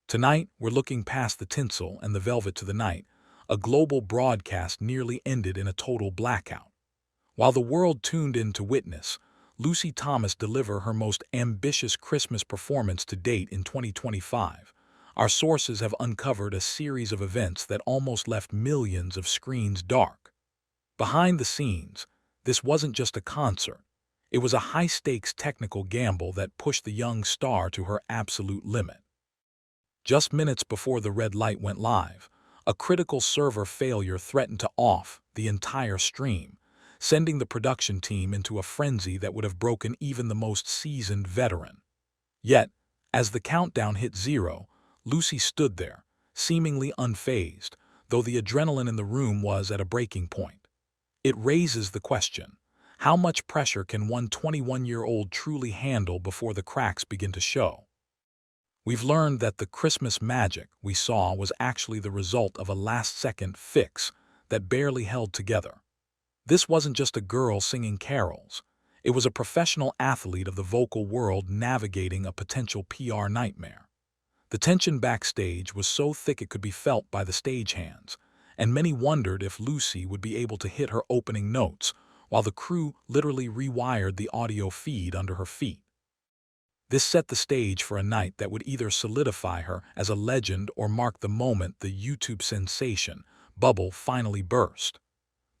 Tonight, we're looking past the tinsel and the velvet to the night. A global broadcast nearly ended in a total blackout. While the world tuned in to witness Lucy Thomas deliver her most ambitious Christmas performance to date in 2025, our sources have uncovered a series of events that almost left millions of screens dark. Behind the scenes, this wasn't just a concert. It was a high-stakes technical gamble that pushed the young star to her absolute limit. Just minutes before the red light went live, a critical server failure threatened to off the entire stream, sending the production team into a frenzy that would have broken even the most seasoned veteran. Yet, as the countdown hit zero, Lucy stood there, seemingly unfazed, though the adrenaline in the room was at a breaking point. It raises the question, how much pressure can one 21-year-old truly handle before the cracks begin to show? We've learned that the Christmas magic we saw was actually the result of a last-second fix that barely held together. This wasn't just a girl singing carols. It was a professional athlete of the vocal world navigating a potential PR nightmare. The tension backstage was so thick it could be felt by the stagehands, and many wondered if Lucy would be able to hit her opening notes, while the crew literally rewired the audio feed under her feet. This set the stage for a night that would either solidify her as a legend or mark the moment the YouTube sensation bubble finally burst.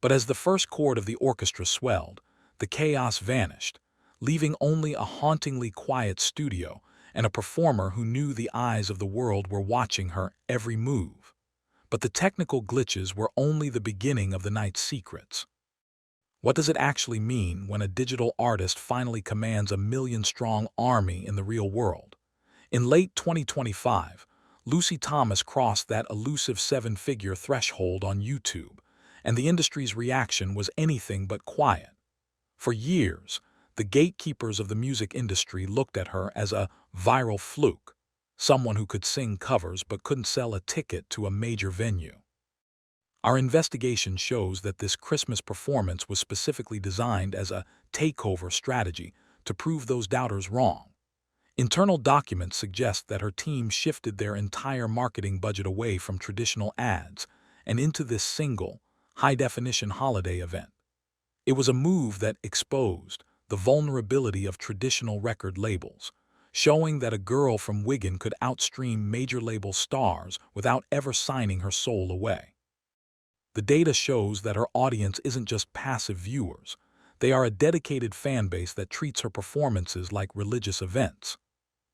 But as the first chord of the orchestra swelled, the chaos vanished, leaving only a hauntingly quiet studio and a performer who knew the eyes of the world were watching her every move. But the technical glitches were only the beginning of the night's secrets. What does it actually mean when a digital artist finally commands a million-strong army in the real world? In late 2025, Lucy Thomas crossed that elusive seven-figure threshold on YouTube, and the industry's reaction was anything but quiet. For years, the gatekeepers of the music industry looked at her as a viral fluke, someone who could sing covers but couldn't sell a ticket to a major venue. Our investigation shows that this Christmas performance was specifically designed as a takeover strategy to prove those doubters wrong. Internal documents suggest that her team shifted their entire marketing budget away from traditional ads and into this single, high-definition holiday event. It was a move that exposed the vulnerability of traditional record labels, showing that a girl from Wigan could outstream major label stars without ever signing her soul away. The data shows that her audience isn't just passive viewers. They are a dedicated fan base that treats her performances like religious events.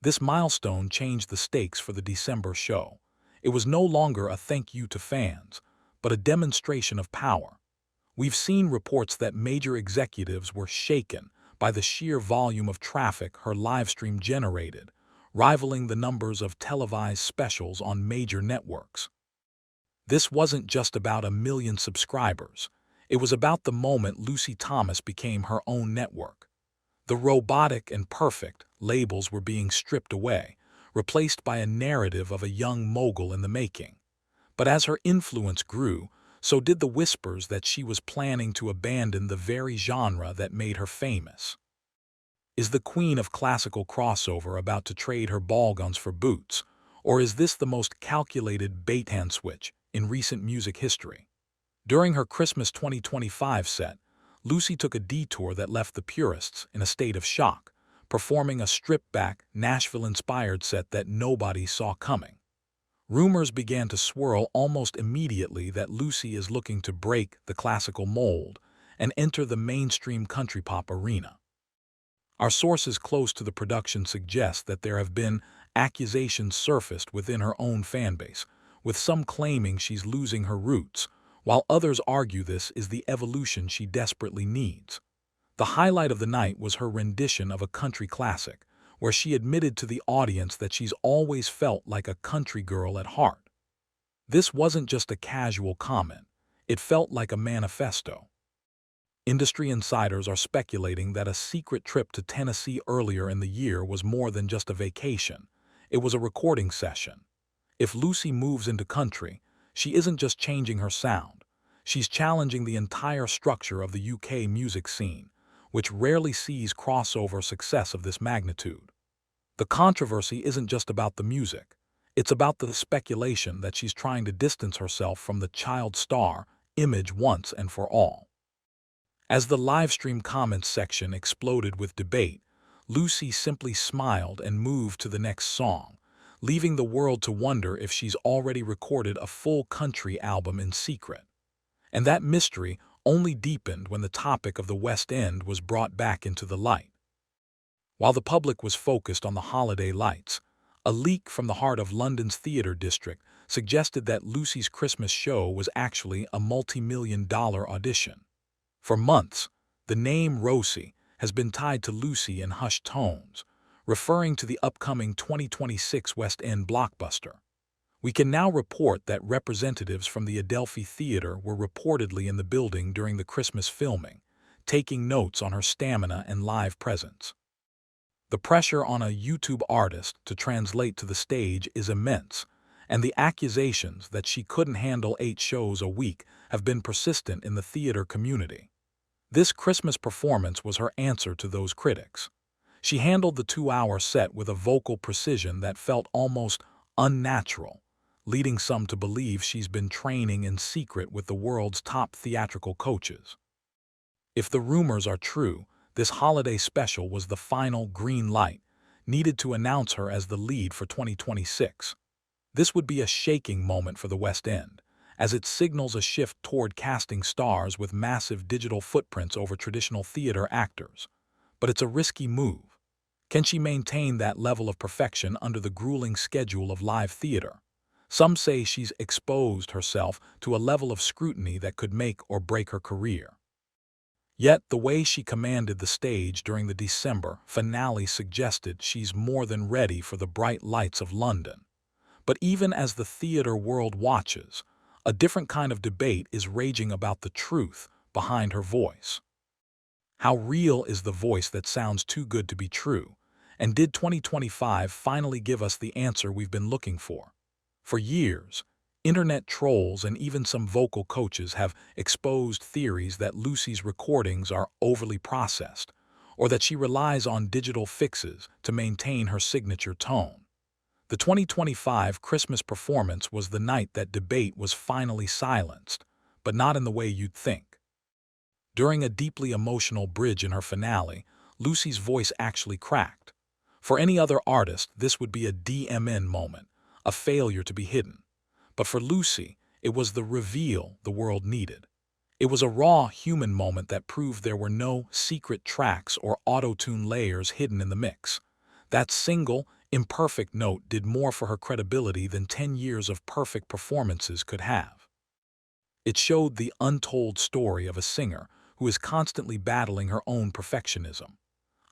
This milestone changed the stakes for the December show. It was no longer a thank you to fans, but a demonstration of power. We've seen reports that major executives were shaken by the sheer volume of traffic her livestream generated, rivaling the numbers of televised specials on major networks. This wasn't just about 1 million subscribers. It was about the moment Lucy Thomas became her own network. The robotic and perfect labels were being stripped away, replaced by a narrative of a young mogul in the making. But as her influence grew, so did the whispers that she was planning to abandon the very genre that made her famous. Is the queen of classical crossover about to trade her ball guns for boots, or is this the most calculated bait-hand switch in recent music history? During her Christmas 2025 set, Lucy took a detour that left the purists in a state of shock, performing a stripped-back, Nashville-inspired set that nobody saw coming. Rumors began to swirl almost immediately that Lucy is looking to break the classical mold and enter the mainstream country pop arena. Our sources close to the production suggest that there have been accusations surfaced within her own fanbase, with some claiming she's losing her roots, while others argue this is the evolution she desperately needs. The highlight of the night was her rendition of a country classic, where she admitted to the audience that she's always felt like a country girl at heart. This wasn't just a casual comment. It felt like a manifesto. Industry insiders are speculating that a secret trip to Tennessee earlier in the year was more than just a vacation. It was a recording session. If Lucy moves into country, she isn't just changing her sound. She's challenging the entire structure of the UK music scene, which rarely sees crossover success of this magnitude. The controversy isn't just about the music. It's about the speculation that she's trying to distance herself from the child star image once and for all. As the livestream comments section exploded with debate, Lucy simply smiled and moved to the next song, leaving the world to wonder if she's already recorded a full country album in secret. And that mystery only deepened when the topic of the West End was brought back into the light. While the public was focused on the holiday lights, a leak from the heart of London's theatre district suggested that Lucy's Christmas show was actually a multi-million-dollar audition. For months, the name Rosie has been tied to Lucy in hushed tones, referring to the upcoming 2026 West End blockbuster. We can now report that representatives from the Adelphi Theatre were reportedly in the building during the Christmas filming, taking notes on her stamina and live presence. The pressure on a YouTube artist to translate to the stage is immense, and the accusations that she couldn't handle 8 shows a week have been persistent in the theater community. This Christmas performance was her answer to those critics. She handled the 2-hour set with a vocal precision that felt almost unnatural, leading some to believe she's been training in secret with the world's top theatrical coaches. If the rumors are true, this holiday special was the final green light needed to announce her as the lead for 2026. This would be a shaking moment for the West End, as it signals a shift toward casting stars with massive digital footprints over traditional theater actors. But it's a risky move. Can she maintain that level of perfection under the grueling schedule of live theater? Some say she's exposed herself to a level of scrutiny that could make or break her career. Yet the way she commanded the stage during the December finale suggested she's more than ready for the bright lights of London. But even as the theater world watches, a different kind of debate is raging about the truth behind her voice. How real is the voice that sounds too good to be true? And did 2025 finally give us the answer we've been looking for? For years, internet trolls and even some vocal coaches have exposed theories that Lucy's recordings are overly processed, or that she relies on digital fixes to maintain her signature tone. The 2025 Christmas performance was the night that debate was finally silenced, but not in the way you'd think. During a deeply emotional bridge in her finale, Lucy's voice actually cracked. For any other artist, this would be a DMN moment, a failure to be hidden. But for Lucy, it was the reveal the world needed. It was a raw human moment that proved there were no secret tracks or auto-tune layers hidden in the mix. That single, imperfect note did more for her credibility than 10 years of perfect performances could have. It showed the untold story of a singer who is constantly battling her own perfectionism.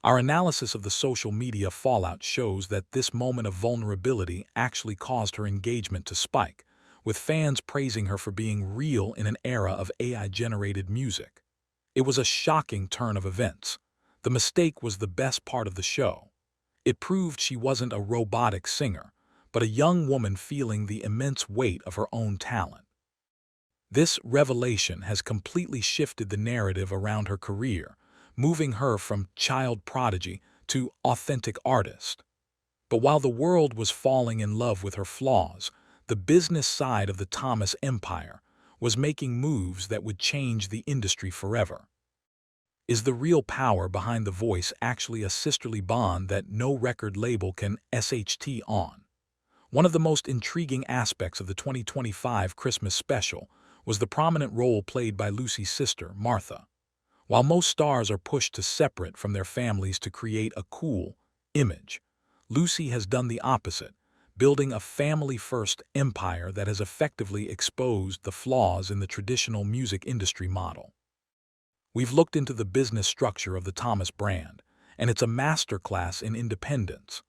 Our analysis of the social media fallout shows that this moment of vulnerability actually caused her engagement to spike, with fans praising her for being real in an era of AI-generated music. It was a shocking turn of events. The mistake was the best part of the show. It proved she wasn't a robotic singer, but a young woman feeling the immense weight of her own talent. This revelation has completely shifted the narrative around her career, moving her from child prodigy to authentic artist. But while the world was falling in love with her flaws, the business side of the Thomas empire was making moves that would change the industry forever. Is the real power behind the voice actually a sisterly bond that no record label can SHT on? One of the most intriguing aspects of the 2025 Christmas special was the prominent role played by Lucy's sister, Martha. While most stars are pushed to separate from their families to create a cool image, Lucy has done the opposite, building a family-first empire that has effectively exposed the flaws in the traditional music industry model. We've looked into the business structure of the Thomas brand, and it's a masterclass in independence.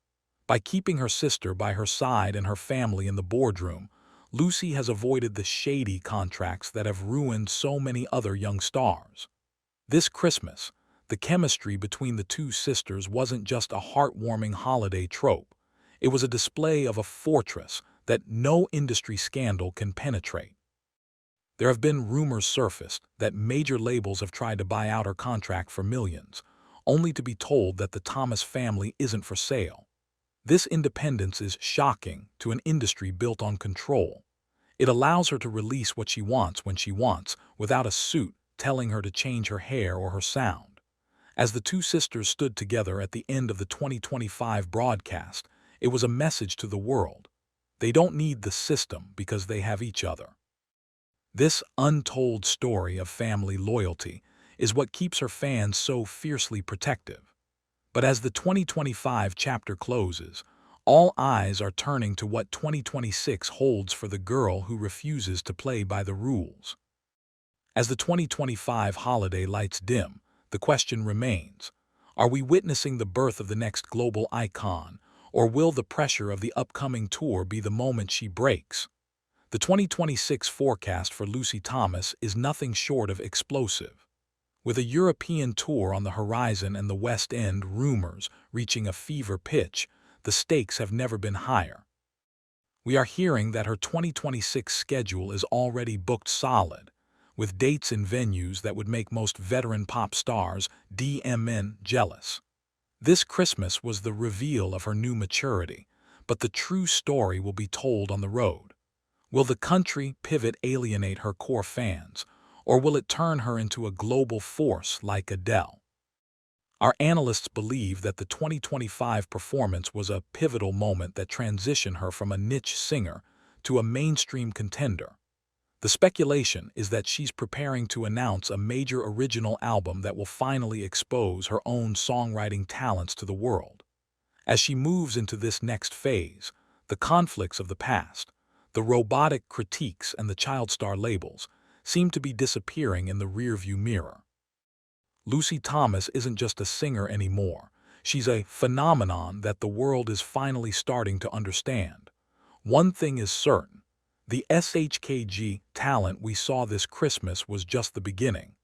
By keeping her sister by her side and her family in the boardroom, Lucy has avoided the shady contracts that have ruined so many other young stars. This Christmas, the chemistry between the two sisters wasn't just a heartwarming holiday trope. It was a display of a fortress that no industry scandal can penetrate. There have been rumors surfaced that major labels have tried to buy out her contract for millions, only to be told that the Thomas family isn't for sale. This independence is shocking to an industry built on control. It allows her to release what she wants when she wants, without a suit telling her to change her hair or her sound. As the two sisters stood together at the end of the 2025 broadcast, it was a message to the world. They don't need the system because they have each other. This untold story of family loyalty is what keeps her fans so fiercely protective. But as the 2025 chapter closes, all eyes are turning to what 2026 holds for the girl who refuses to play by the rules. As the 2025 holiday lights dim, the question remains, are we witnessing the birth of the next global icon, or will the pressure of the upcoming tour be the moment she breaks? The 2026 forecast for Lucy Thomas is nothing short of explosive. With a European tour on the horizon and the West End rumors reaching a fever pitch, the stakes have never been higher. We are hearing that her 2026 schedule is already booked solid, with dates in venues that would make most veteran pop stars DMN jealous. This Christmas was the reveal of her new maturity, but the true story will be told on the road. Will the country pivot alienate her core fans, or will it turn her into a global force like Adele? Our analysts believe that the 2025 performance was a pivotal moment that transitioned her from a niche singer to a mainstream contender. The speculation is that she's preparing to announce a major original album that will finally expose her own songwriting talents to the world. As she moves into this next phase, the conflicts of the past, the robotic critiques and the child star labels, seem to be disappearing in the rearview mirror. Lucy Thomas isn't just a singer anymore. She's a phenomenon that the world is finally starting to understand. One thing is certain. The SHKG talent we saw this Christmas was just the beginning.